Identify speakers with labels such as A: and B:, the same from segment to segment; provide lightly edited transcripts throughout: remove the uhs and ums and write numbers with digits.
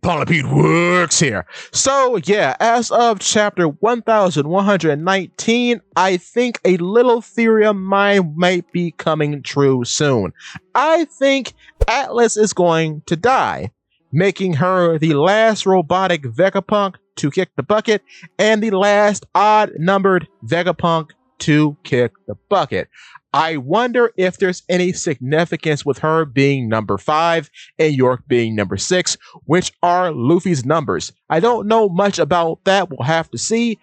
A: Paula Pete works here. So, yeah, as of chapter 1119, I think a little theory of mine might be coming true soon. I think Atlas is going to die, making her the last robotic Vegapunk to kick the bucket and the last odd numbered Vegapunk to kick the bucket. I wonder if there's any significance with her being number 5 and York being number 6, which are Luffy's numbers. I don't know much about that, we'll have to see,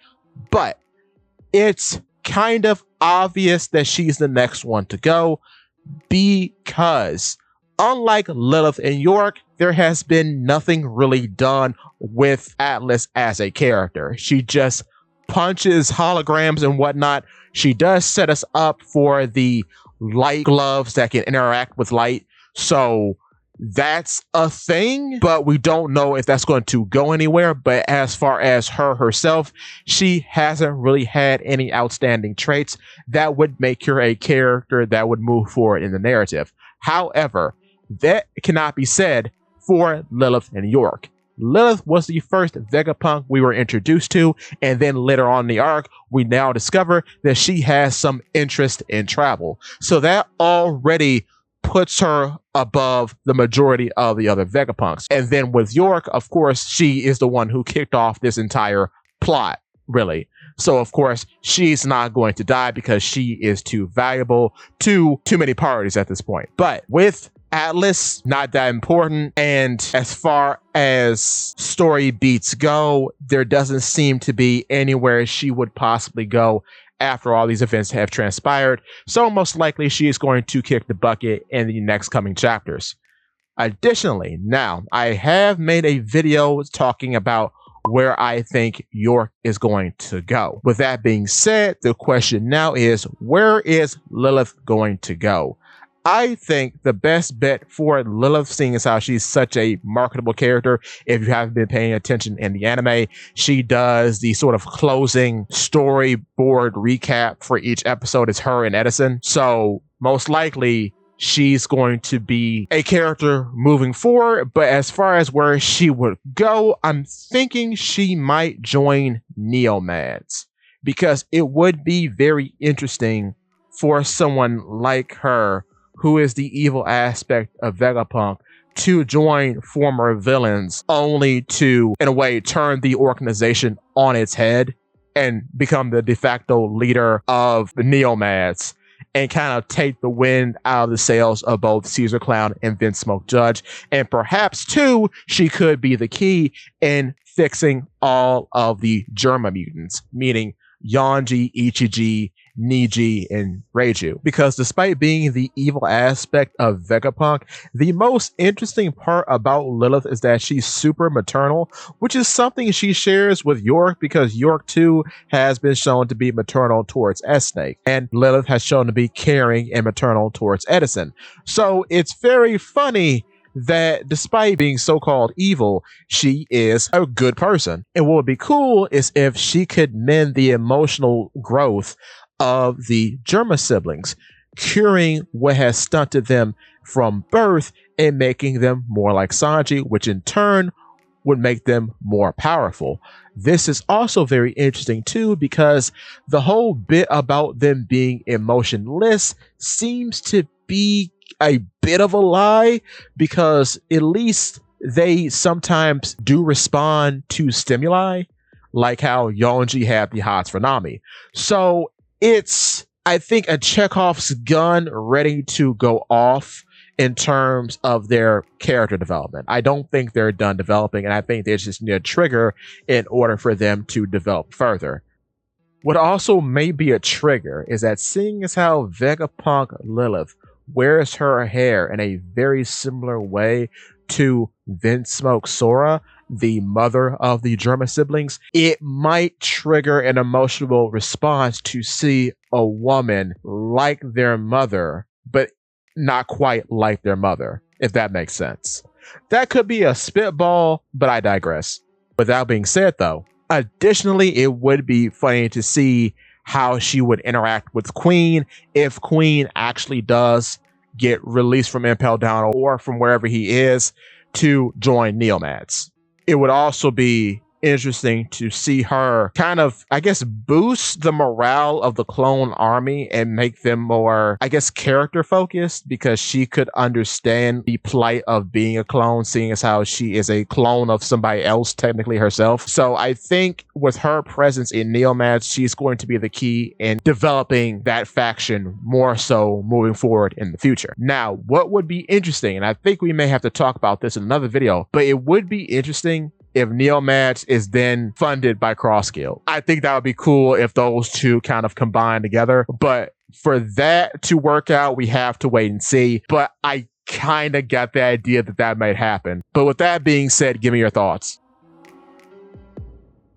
A: but it's kind of obvious that she's the next one to go because, unlike Lilith and York, there has been nothing really done with Atlas as a character. She just punches holograms and whatnot. She does set us up for the light gloves that can interact with light. So that's a thing, but we don't know if that's going to go anywhere. But as far as her herself, she hasn't really had any outstanding traits that would make her a character that would move forward in the narrative. However, that cannot be said for Lilith and York. Lilith was the first Vegapunk we were introduced to, and then later on in the arc, we now discover that she has some interest in travel. So that already puts her above the majority of the other Vegapunks. And then with York, of course, she is the one who kicked off this entire plot, really. So, of course, she's not going to die because she is too valuable to too many parties at this point. But with Atlas, not that important. And as far as story beats go, there doesn't seem to be anywhere she would possibly go after all these events have transpired. So most likely she is going to kick the bucket in the next coming chapters. Additionally, now I have made a video talking about where I think York is going to go. With that being said, the question now is, where is Lilith going to go? I think the best bet for Lilith, seeing as how she's such a marketable character, if you haven't been paying attention in the anime, she does the sort of closing storyboard recap for each episode. It's her and Edison. So most likely she's going to be a character moving forward. But as far as where she would go, I'm thinking she might join Neomads, because it would be very interesting for someone like her, who is the evil aspect of Vegapunk, to join former villains, only to, in a way, turn the organization on its head and become the de facto leader of the Neomads, and kind of take the wind out of the sails of both Caesar Clown and Vince Smoke Judge. And perhaps, too, she could be the key in fixing all of the Germa mutants, meaning Yonji, Ichiji, Niji, and Reiju. Because despite being the evil aspect of Vegapunk, the most interesting part about Lilith is that she's super maternal, which is something she shares with York, because York too has been shown to be maternal towards S-Snake, and Lilith has shown to be caring and maternal towards Edison. So it's very funny that despite being so-called evil, she is a good person. And what would be cool is if she could mend the emotional growth of the Germa siblings, curing what has stunted them from birth and making them more like Sanji, which in turn would make them more powerful. This is also very interesting too, because the whole bit about them being emotionless seems to be a bit of a lie, because at least they sometimes do respond to stimuli, like how Yonji had the hots for Nami. So it's, I think, a Chekhov's gun ready to go off in terms of their character development. I don't think they're done developing, and I think they just need a trigger in order for them to develop further. What also may be a trigger is that, seeing as how Vegapunk Lilith wears her hair in a very similar way to Vince Smoke Sora, the mother of the Germa siblings, it might trigger an emotional response to see a woman like their mother, but not quite like their mother, if that makes sense. That could be a spitball, but I digress. With that being said, though, additionally, it would be funny to see how she would interact with Queen if Queen actually does get released from Impel Down or from wherever he is to join Neomads. it would also be interesting to see her kind of, I guess, boost the morale of the clone army and make them more, I guess, character focused, because she could understand the plight of being a clone, seeing as how she is a clone of somebody else, technically herself. So I think with her presence in Neomad, she's going to be the key in developing that faction more so moving forward in the future. Now, what would be interesting, and I think we may have to talk about this in another video, but it would be interesting if Neomads is then funded by Crossguild. I think that would be cool if those two kind of combine together. But for that to work out, we have to wait and see. But I kind of got the idea that that might happen. But with that being said, give me your thoughts.